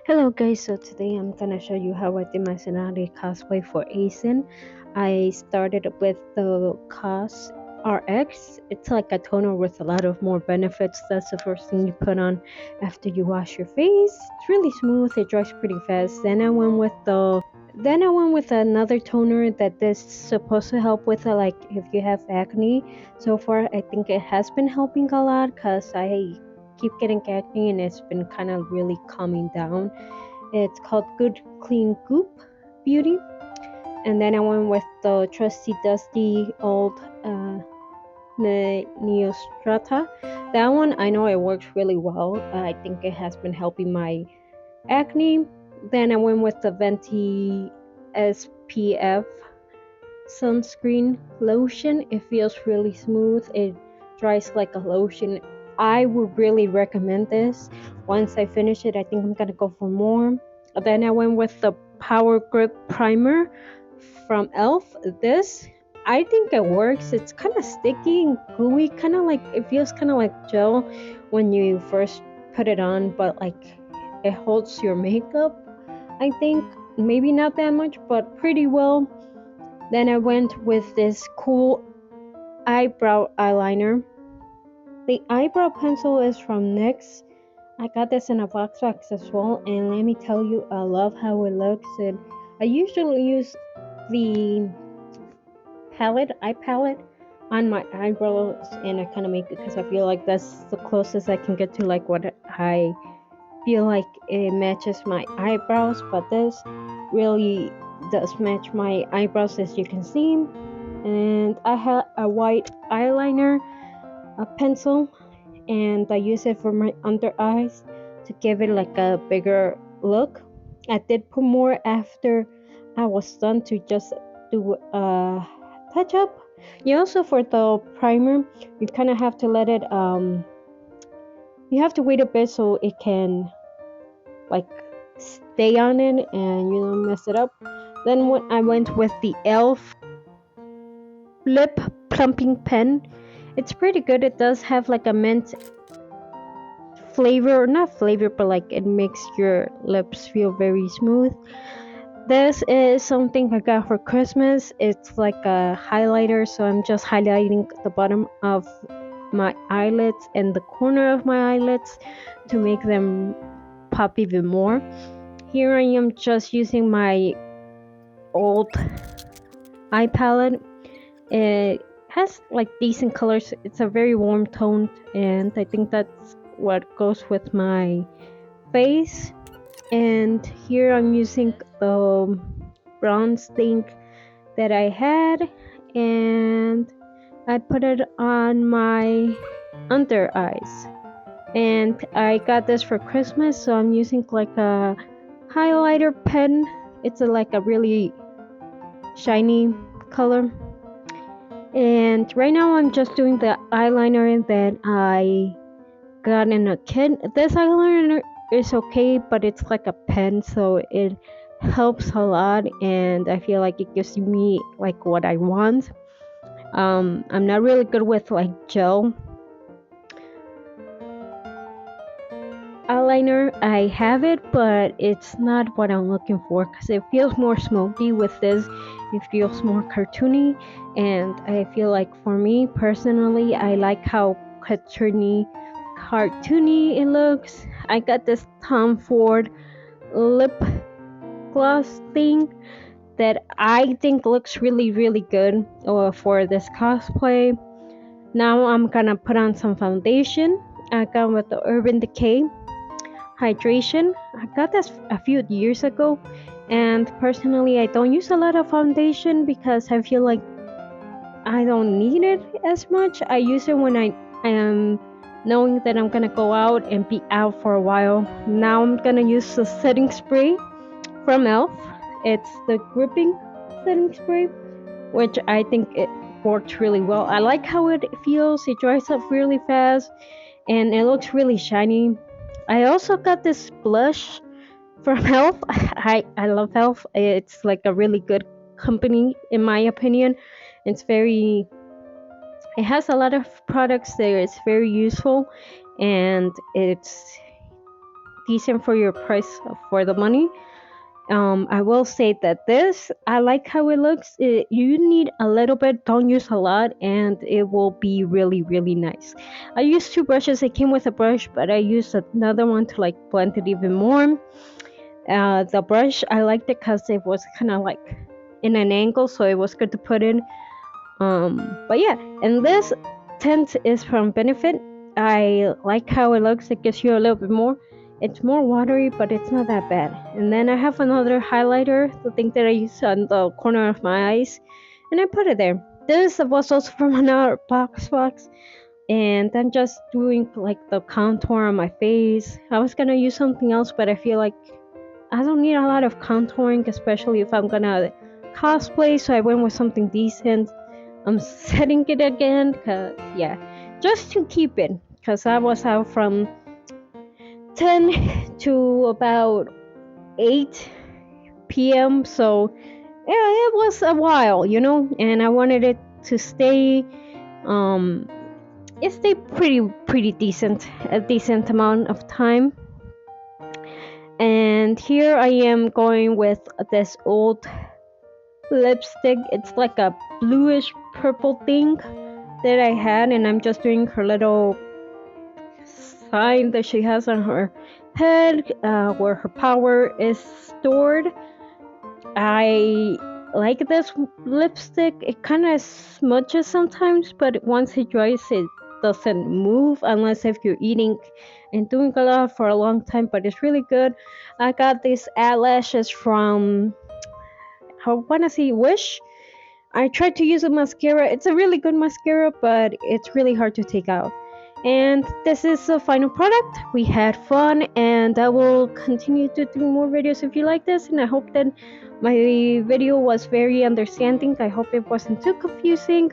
Hello guys, so today I'm gonna show you how I did my Tsunade cosplay for Acen. I started with the Cos RX. It's like a toner with a lot of more benefits. That's the first thing you put on after you wash your face. It's really smooth, it dries pretty fast. Then I went with another toner that is supposed to help with like if you have acne. So far I think it has been helping a lot because I keep getting acne and it's been kind of really calming down. It's called Good Clean Goop Beauty. And then I went with the trusty dusty old Neostrata. That one I know it works really well. I think it has been helping my acne. Then I went with the Venti SPF sunscreen lotion. It feels really smooth. It dries like a lotion. I would really recommend this. Once I finish it, I think I'm gonna go for more. Then I went with the Power Grip Primer from Elf. This I think it works. It's kind of sticky and gooey, kind of like it feels kind of like gel when you first put it on, but like it holds your makeup. I think maybe not that much, but pretty well. Then I went with this cool eyebrow eyeliner. The eyebrow pencil is from NYX. I got this in a box as well, and let me tell you, I love how it looks. And I usually use the eye palette, on my eyebrows, and I kind of make it because I feel like that's the closest I can get to like what I feel like it matches my eyebrows. But this really does match my eyebrows, as you can see. And I have a white eyeliner, a pencil, and I use it for my under eyes to give it like a bigger look. I did put more after I was done to just do a touch up. You also, for the primer, you kind of have to let it you have to wait a bit so it can like stay on it and you don't mess it up. Then when I went with the elf lip plumping pen, it's pretty good. It does have like a mint flavor, not flavor, but like it makes your lips feel very smooth. This is something I got for Christmas. It's like a highlighter, so I'm just highlighting the bottom of my eyelids and the corner of my eyelids to make them pop even more. Here I am just using my old eye palette. It has like decent colors. It's a very warm tone, and I think that's what goes with my face. And here I'm using the bronze thing that I had, and I put it on my under eyes. And I got this for Christmas, so I'm using like a highlighter pen. It's like a really shiny color. And right now I'm just doing the eyeliner that I got in a kit. This eyeliner is okay, but it's like a pen, so it helps a lot, and I feel like it gives me like what I want. I'm not really good with like gel eyeliner. I have it, but it's not what I'm looking for because it feels more smoky with this. It feels more cartoony, and I feel like for me personally, I like how cartoony it looks. I got this Tom Ford lip gloss thing that I think looks really good for this cosplay. Now I'm gonna put on some foundation. I got with the Urban Decay hydration. I got this a few years ago, and personally I don't use a lot of foundation because I feel like I don't need it as much. I use it when I am knowing that I'm gonna go out and be out for a while. Now I'm gonna use the setting spray from Elf. It's the gripping setting spray, which I think it works really well. I like how it feels. It dries up really fast and it looks really shiny. I also got this blush from Elf. I love Elf. It's like a really good company in my opinion. It's very it has a lot of products there. It's very useful, and it's decent for your price for the money. I will say that this, I like how it looks. You need a little bit, don't use a lot, and it will be really, really nice. I used two brushes. It came with a brush, but I used another one to like blend it even more. The brush, I liked it because it was kind of like in an angle, so it was good to put in. But yeah, and this tint is from Benefit. I like how it looks. It gives you a little bit more. It's more watery, but it's not that bad. And then I have another highlighter, the thing that I use on the corner of my eyes, and I put it there. This was also from another box, and I'm just doing like the contour on my face. I was gonna use something else, but I feel like I don't need a lot of contouring, especially if I'm gonna cosplay, so I went with something decent. I'm setting it again, cause yeah, just to keep it, cause I was out from 10 to about 8 p.m. So yeah, it was a while, and I wanted it to stay, it stayed pretty decent, a decent amount of time. And here I am going with this old lipstick. It's like a bluish purple thing that I had, and I'm just doing her little sign that she has on her head, where her power is stored. I like this lipstick. It kind of smudges sometimes, but once it dries, it doesn't move unless if you're eating and doing a lot for a long time, but it's really good. I got these eyelashes from, I want to say, Wish. I tried to use a mascara. It's a really good mascara, but it's really hard to take out. And this is the final product. We had fun, and I will continue to do more videos if you like this. And I hope that my video was very understanding. I hope it wasn't too confusing.